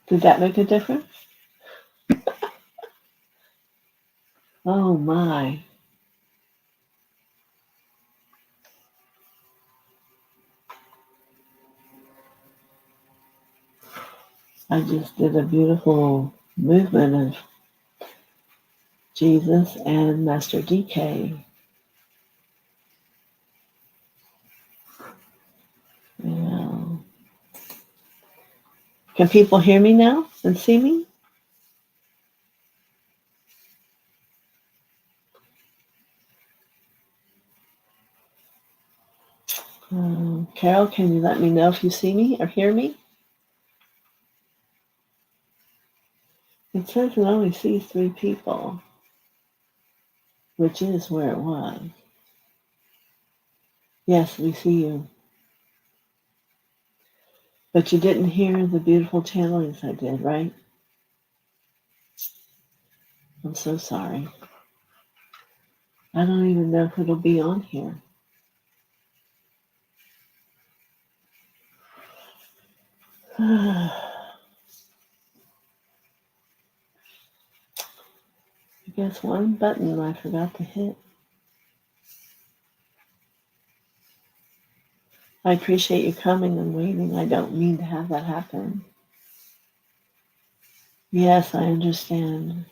Did that make a difference? Oh my. I just did a beautiful movement of Jesus and Master DK. Yeah. Can people hear me now and see me? Carol, can you let me know if you see me or hear me? It says it only sees 3 people, which is where it was. Yes, we see you. But you didn't hear the beautiful channelings I did, right? I'm so sorry. I don't even know if it'll be on here. I guess one button I forgot to hit. I appreciate you coming and waiting. I don't mean to have that happen. Yes, I understand.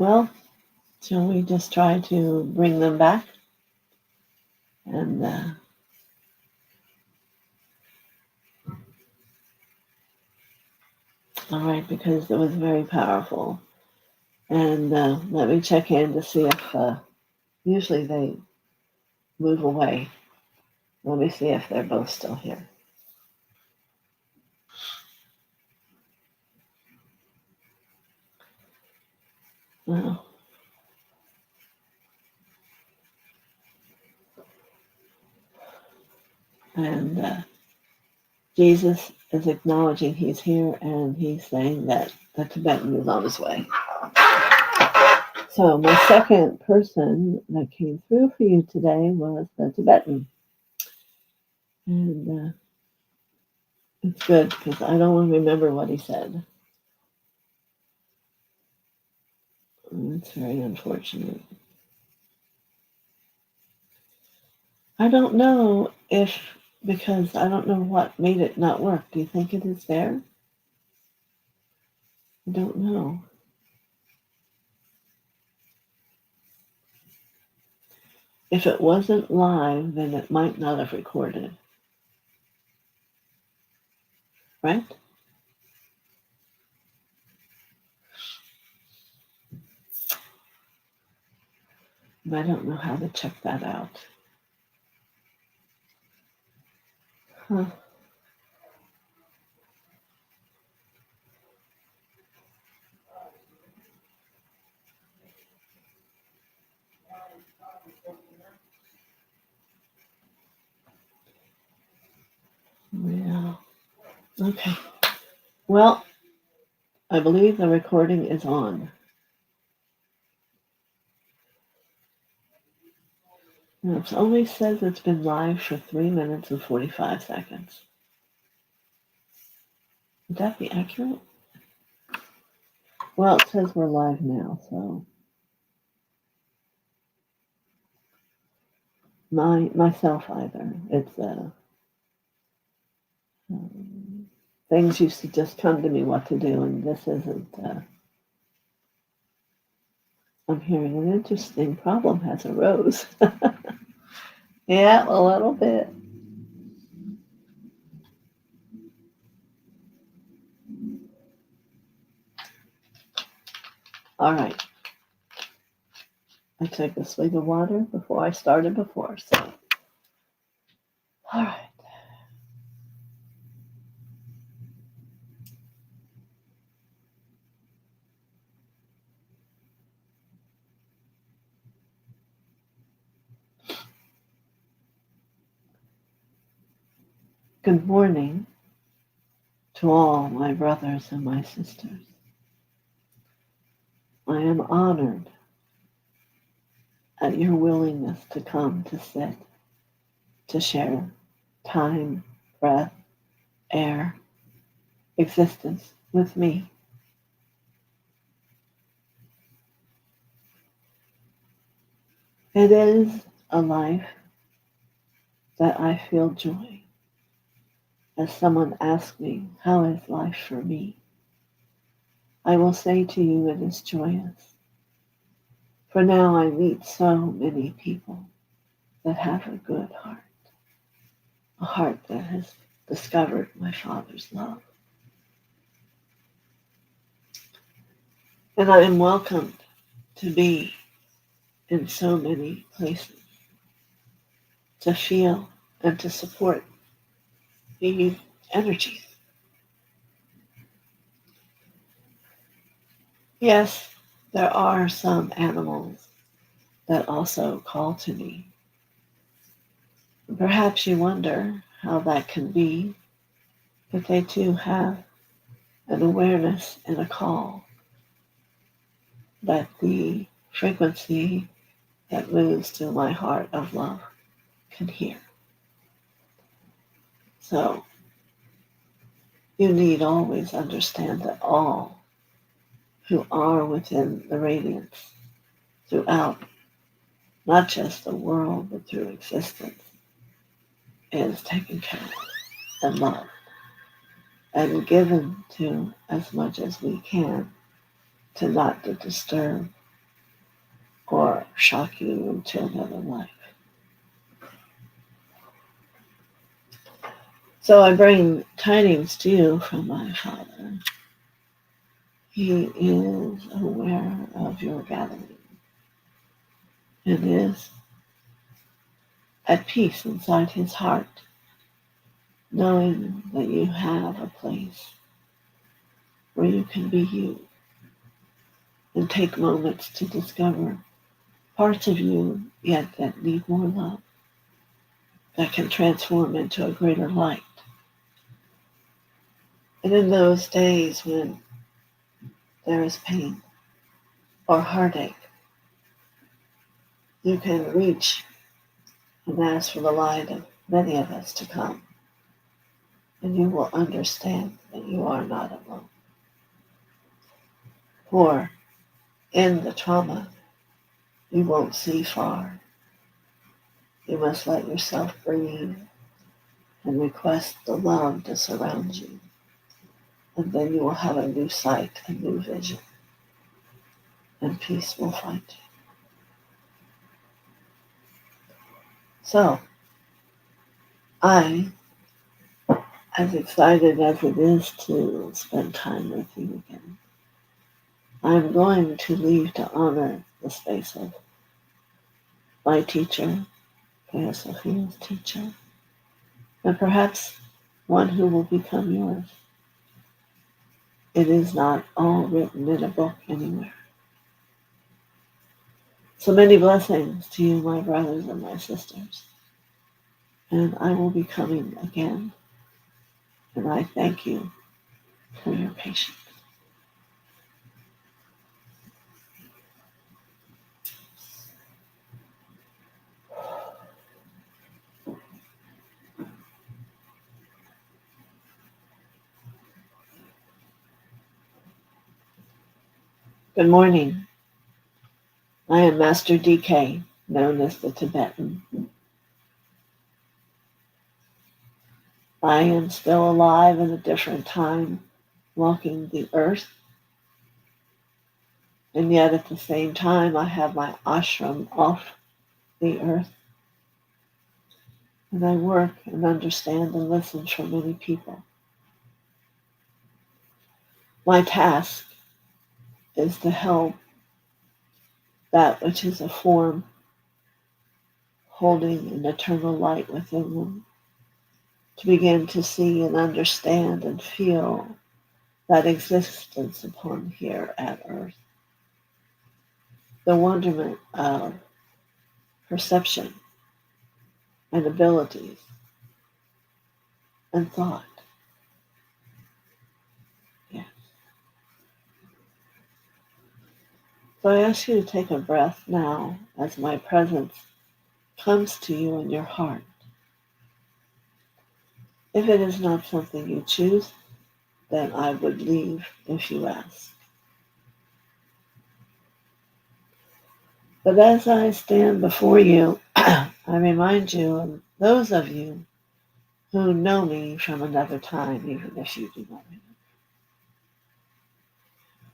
Well, shall we just try to bring them back? And all right, because it was very powerful. And let me check in to see if usually they move away. Let me see if they're both still here. Well, and Jesus is acknowledging he's here, and he's saying that the Tibetan is on his way. So my second person that came through for you today was the Tibetan. And it's good because I don't want to remember what he said. It's very unfortunate. I don't know if, because I don't know what made it not work. Do you think it is there? I don't know. If it wasn't live, then it might not have recorded. Right? But I don't know how to check that out. Huh. Yeah. Okay. Well, I believe the recording is on. Now, it only says it's been live for 3 minutes and 45 seconds. Would that be accurate? Well, it says we're live now, so myself either. It's things used to just come to me what to do, and this isn't. I'm hearing an interesting problem has arose. Yeah, a little bit. All right. I took a swig of water before I started before, so. All right. Good morning to all my brothers and my sisters. I am honored at your willingness to come to sit to share time, breath, air, existence with me. It is a life that I feel joy. As someone asks me, how is life for me? I will say to you it is joyous. For now I meet so many people that have a good heart, a heart that has discovered my Father's love. And I am welcomed to be in so many places, to feel and to support the energies. Yes, there are some animals that also call to me. Perhaps you wonder how that can be, but they too have an awareness and a call that the frequency that moves to my heart of love can hear. So you need always understand that all who are within the radiance throughout, not just the world, but through existence, is taken care of and loved and given to as much as we can to not to disturb or shock you into another life. So I bring tidings to you from my Father. He is aware of your gathering and is at peace inside his heart, knowing that you have a place where you can be you and take moments to discover parts of you yet that need more love, that can transform into a greater light. And in those days when there is pain or heartache, you can reach and ask for the light of many of us to come, and you will understand that you are not alone. For in the trauma, you won't see far. You must let yourself breathe and request the love to surround you. And then you will have a new sight, a new vision, and peace will find you. So, I, as excited as it is to spend time with you again, I'm going to leave to honor the space of my teacher, TheoSophia's teacher, and perhaps one who will become yours. It is not all written in a book anywhere. So many blessings to you, my brothers and my sisters. And I will be coming again. And I thank you for your patience. Good morning. I am Master DK, known as the Tibetan. I am still alive in a different time, walking the earth. And yet at the same time, I have my ashram off the earth. And I work and understand and listen for many people. My task is to help that which is a form holding an eternal light within them, to begin to see and understand and feel that existence upon here at earth. The wonderment of perception and abilities and thought. Yes. So I ask you to take a breath now as my presence comes to you in your heart. If it is not something you choose, then I would leave if you ask. But as I stand before you, I remind you, and those of you who know me from another time, even if you do not remember.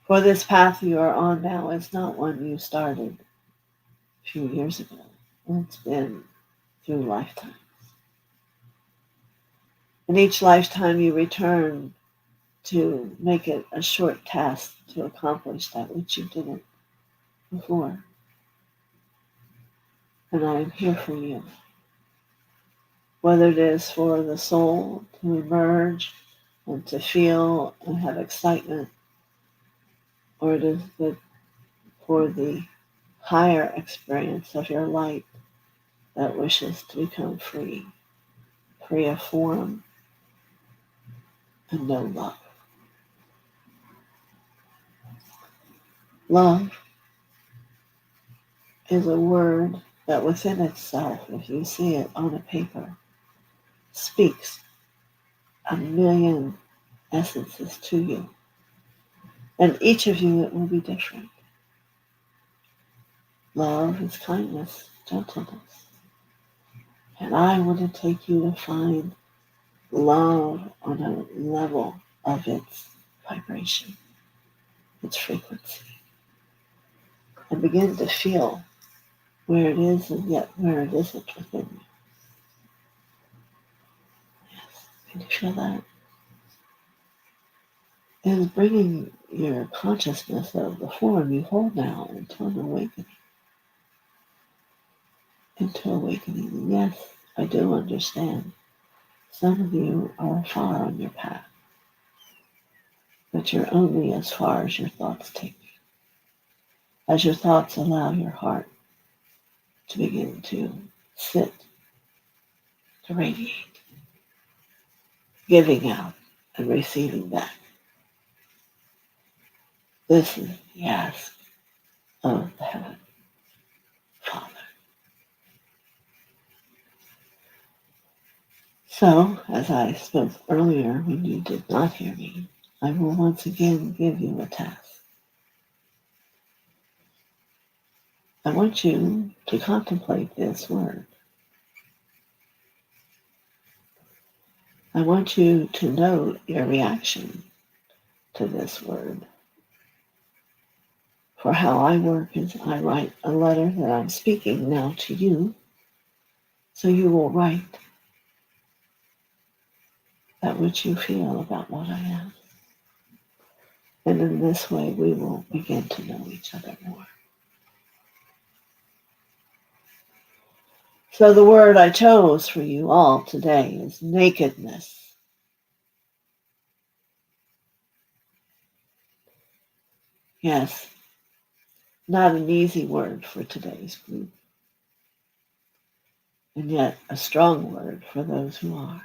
For this path you are on now is not one you started a few years ago. It's been through lifetimes. In each lifetime you return to make it a short task to accomplish that which you didn't before. And I am here for you. Whether it is for the soul to emerge and to feel and have excitement, or it is for the higher experience of your light that wishes to become free of form and know love. Love is a word that within itself, if you see it on a paper, speaks a million essences to you. And each of you, it will be different. Love is kindness, gentleness. And I want to take you to find love on a level of its vibration, its frequency, and begin to feel where it is and yet where it isn't within you. Yes, can you feel that? It is bringing your consciousness of the form you hold now into an awakening. And yes, I do understand. Some of you are far on your path, but you're only as far as your thoughts take you. As your thoughts allow your heart to begin to sit, to radiate, giving out and receiving back. This is the ask of the Heaven Father. So, as I spoke earlier when you did not hear me, I will once again give you a task. I want you to contemplate this word. I want you to note your reaction to this word. For how I work is I write a letter that I'm speaking now to you, so you will write that which you feel about what I am. And in this way, we will begin to know each other more. So the word I chose for you all today is nakedness. Yes, not an easy word for today's group, and yet a strong word for those who are.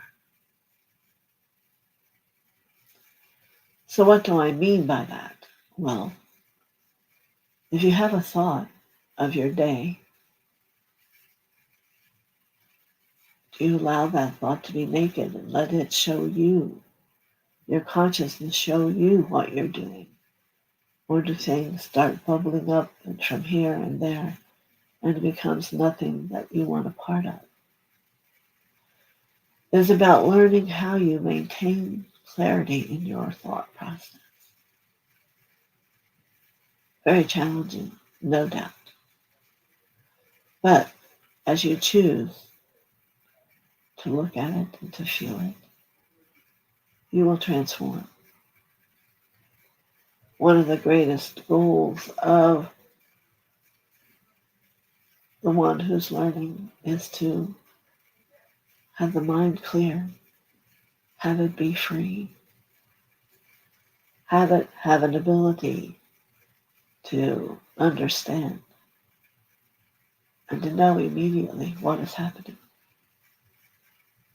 So what do I mean by that? Well, if you have a thought of your day, do you allow that thought to be naked and let it show you, your consciousness show you what you're doing? Or do things start bubbling up and from here and there and it becomes nothing that you want a part of? It's about learning how you maintain clarity in your thought process. Very challenging, no doubt. But as you choose to look at it and to feel it, you will transform. One of the greatest goals of the one who's learning is to have the mind clear, have it be free, have it have an ability to understand and to know immediately what is happening.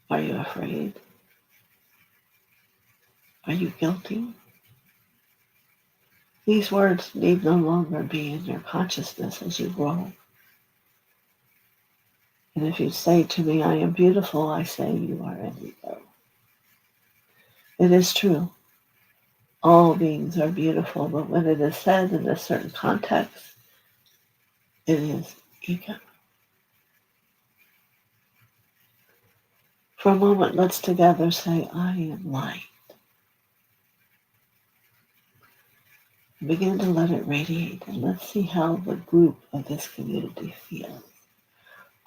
Are you afraid? Are you guilty? These words need no longer be in your consciousness as you grow. And if you say to me, I am beautiful, I say you are indigo. It is true. All beings are beautiful, but when it is said in a certain context, it is ego. For a moment, let's together say, I am light. Begin to let it radiate, and let's see how the group of this community feels.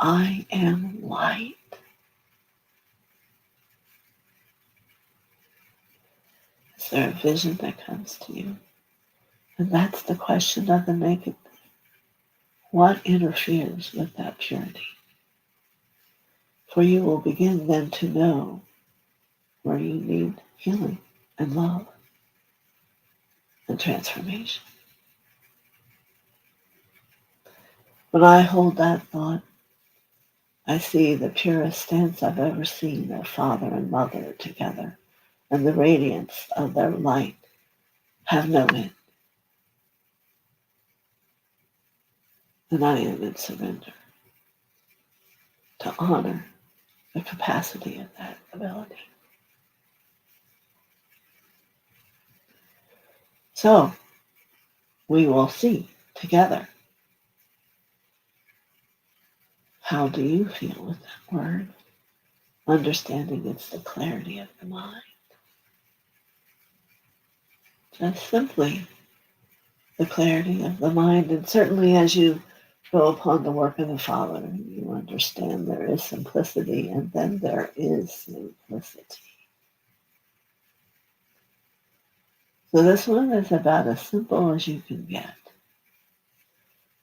I am light. Is there a vision that comes to you? And that's the question of the naked. What interferes with that purity? For you will begin then to know where you need healing and love and transformation. When I hold that thought, I see the purest stance I've ever seen of father and mother together, and the radiance of their light have no end. And I am in surrender to honor the capacity of that ability. So, we will see together. How do you feel with that word? Understanding it's the clarity of the mind. Just simply the clarity of the mind. And certainly as you go upon the work of the Father, you understand there is simplicity, and then there is simplicity. So this one is about as simple as you can get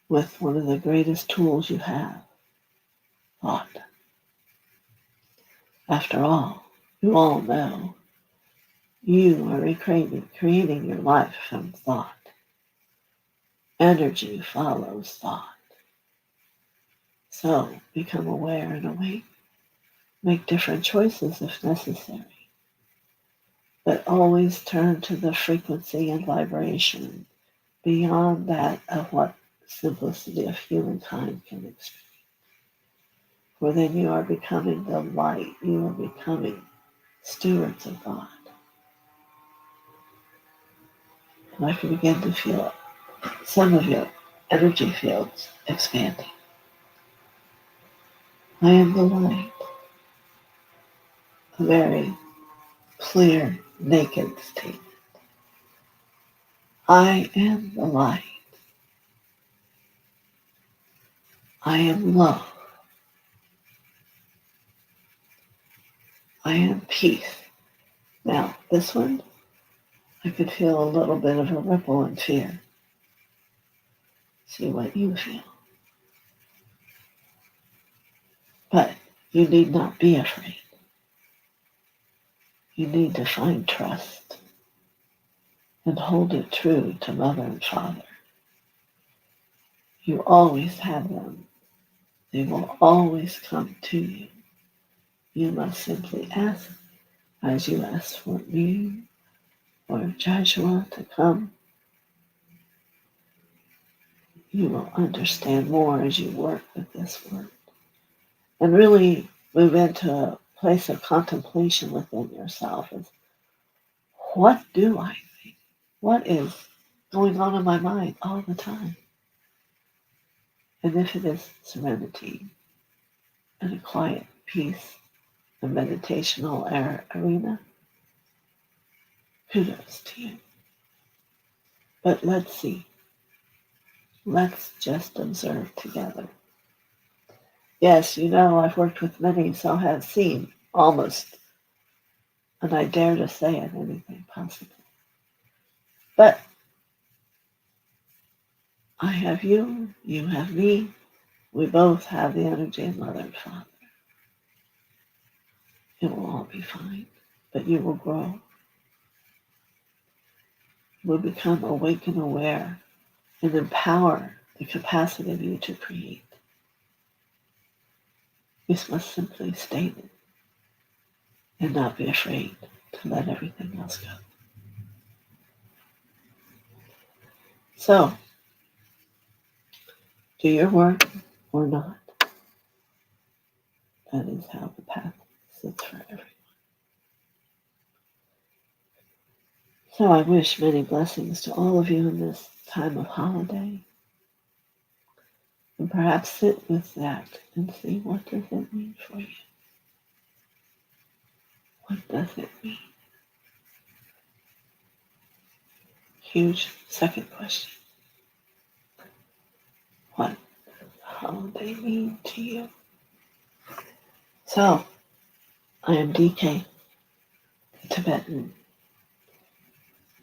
with one of the greatest tools you have, thought. After all, you all know you are creating your life from thought. Energy follows thought. So become aware and awake. Make different choices if necessary. But always turn to the frequency and vibration beyond that of what simplicity of humankind can experience. For then you are becoming the light. You are becoming stewards of God. And I can begin to feel some of your energy fields expanding. I am the light. A very clear, naked statement. I am the light. I am love. I am peace. Now, this one, I could feel a little bit of a ripple in fear. See what you feel. But you need not be afraid. You need to find trust and hold it true to mother and father. You always have them. They will always come to you. You must simply ask, as you asked for me or Joshua to come. You will understand more as you work with this word. And really move into a place of contemplation within yourself. Is what do I think? What is going on in my mind all the time? And if it is serenity and a quiet peace, a meditational arena, kudos to you. But let's see. Let's just observe together. Yes, you know, I've worked with many, so I have seen almost, and I dare to say it, anything possible. But I have you, you have me, we both have the energy of mother and father. It will all be fine, but you will grow. You will become awake and aware and empower the capacity of you to create. You must simply state it and not be afraid to let everything else go. So, do your work or not. That is how the path sits for everyone. So I wish many blessings to all of you in this time of holiday. And perhaps sit with that and see, what does it mean for you? What does it mean? Huge second question. What does the holiday mean to you? So, I am DK, Tibetan,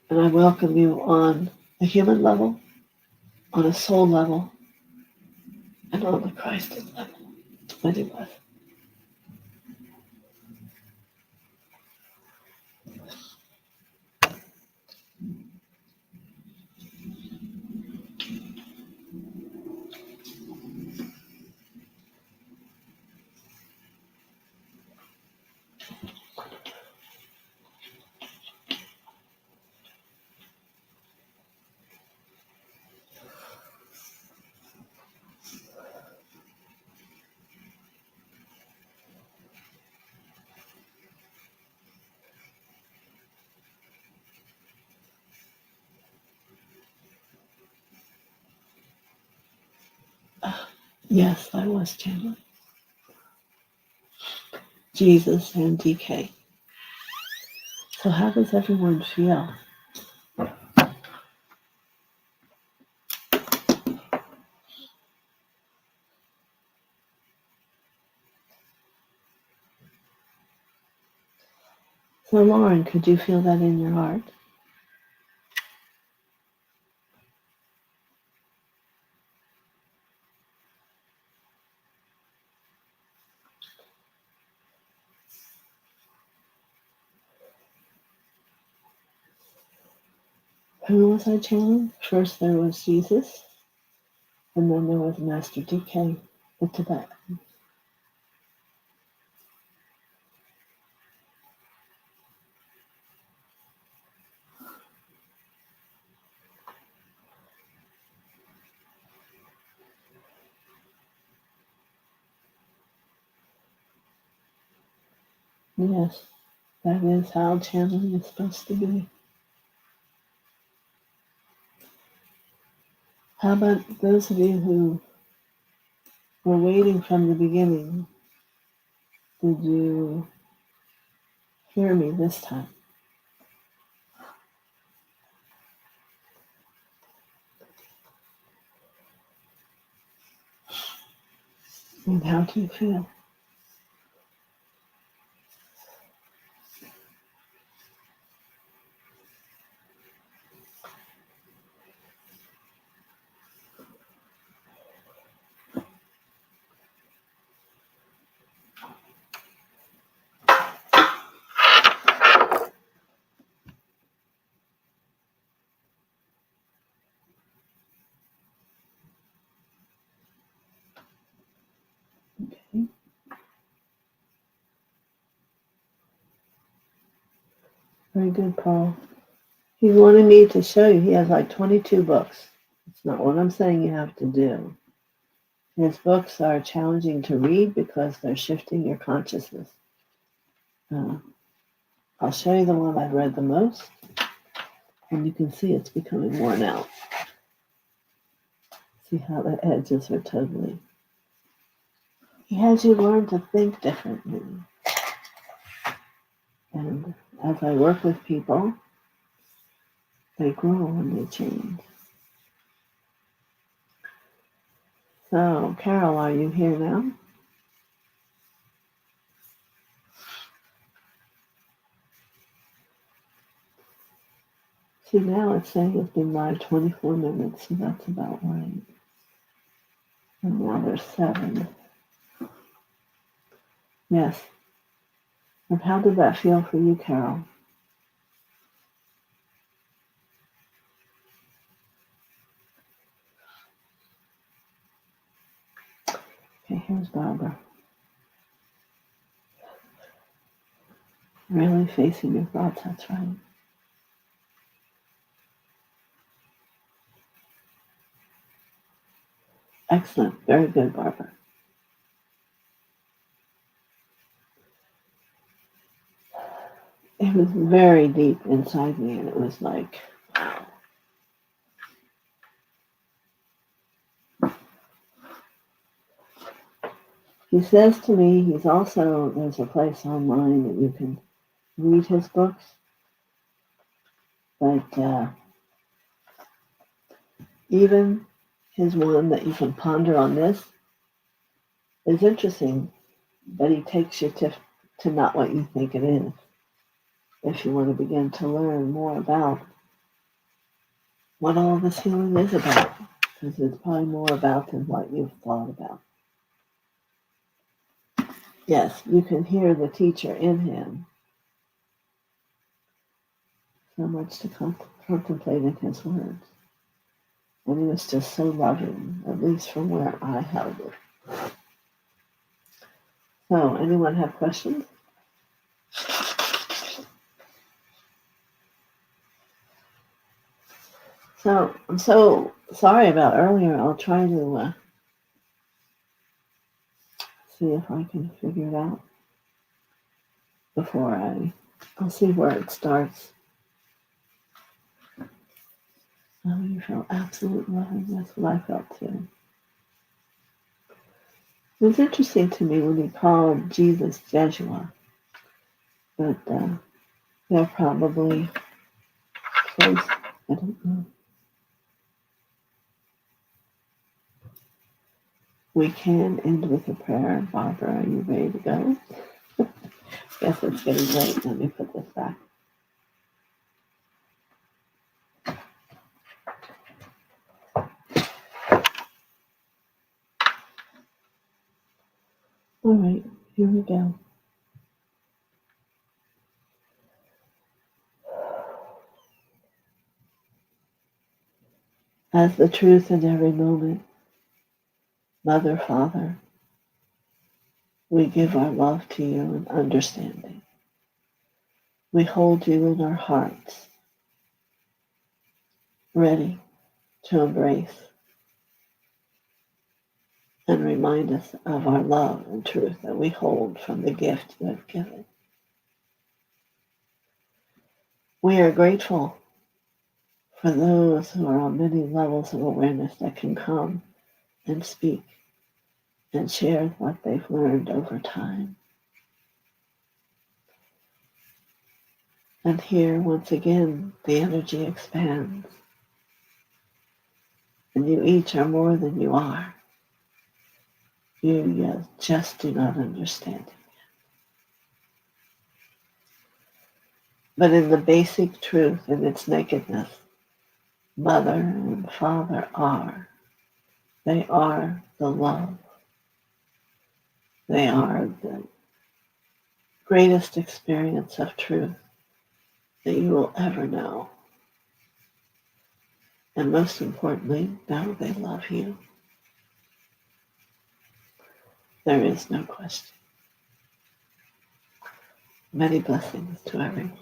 and I welcome you on a human level, on a soul level, and on the Christed level. Many blessings. Yes, I was channeling Jesus and DK. So how does everyone feel? So Lauren, could you feel that in your heart? Who was I channeling? First there was Jesus, and then there was Master DK, the Tibetan. Yes, that is how channeling is supposed to be. How about those of you who were waiting from the beginning? Did you hear me this time? And how do you feel? Okay. Very good, Paul. He wanted me to show you. He has like 22 books. It's not what I'm saying you have to do. His books are challenging to read because they're shifting your consciousness. I'll show you the one I've read the most, and you can see it's becoming worn out. See how the edges are totally. He has you learn to think differently. And as I work with people, they grow and they change. So, Carol, are you here now? See, now it's saying it's been live 24 minutes, so that's about right. And now there's 7. Yes. And how did that feel for you, Carol? Okay, here's Barbara. Really facing your thoughts, that's right. Excellent. Very good, Barbara. it was very deep inside me, and it was like, wow. He says to me, there's a place online that you can read his books, but even his one that you can ponder on this is interesting, but he takes you to not what you think it is. If you want to begin to learn more about what all this healing is about, because it's probably more about than what you've thought about. Yes, you can hear the teacher in him. So much to contemplate in his words. And he was just so loving, at least from where I held it. So, anyone have questions? So, I'm so sorry about earlier. I'll try to see if I can figure it out before I'll see where it starts. Oh, you feel absolute loving. That's what I felt too. It was interesting to me when he called Jesus Jeshua, but they're probably close. I don't know. We can end with a prayer. Barbara, are you ready to go? Guess it's getting late. Let me put this back. All right, here we go. As the truth in every moment, Mother, Father, we give our love to you and understanding. We hold you in our hearts, ready to embrace and remind us of our love and truth that we hold from the gift you have given. We are grateful for those who are on many levels of awareness that can come and speak and share what they've learned over time. And here, once again, the energy expands. And you each are more than you are. You just do not understand it. But in the basic truth, in its nakedness, Mother and Father they are the love. They are the greatest experience of truth that you will ever know. And most importantly, now they love you. There is no question. Many blessings to everyone.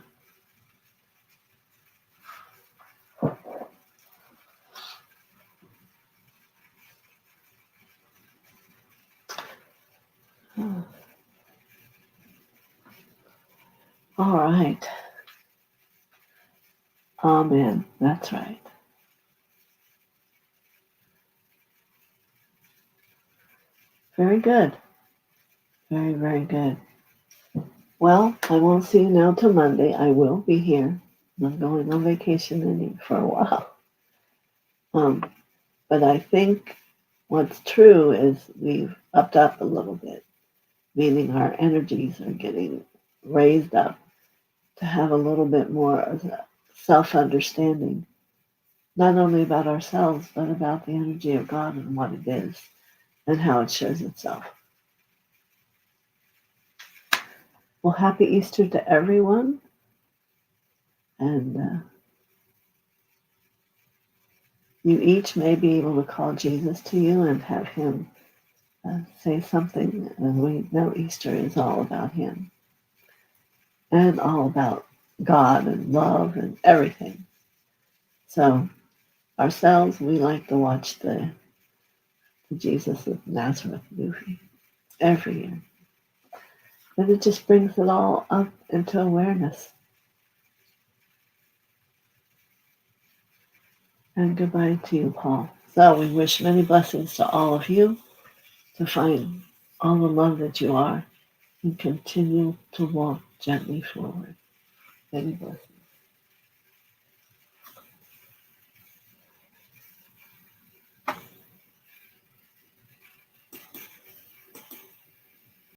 All right. Amen. That's right. Very good. Very, very good. Well, I won't see you now till Monday. I will be here. I'm going on vacation for a while. But I think what's true is we've upped up a little bit, meaning our energies are getting raised up to have a little bit more of a self-understanding, not only about ourselves, but about the energy of God and what it is and how it shows itself. Well, happy Easter to everyone. And you each may be able to call Jesus to you and have him say something. And we know Easter is all about him and all about God and love and everything. So ourselves, we like to watch the Jesus of Nazareth movie every year. And it just brings it all up into awareness. And goodbye to you, Paul. So we wish many blessings to all of you to find all the love that you are and continue to walk gently forward. Many blessings.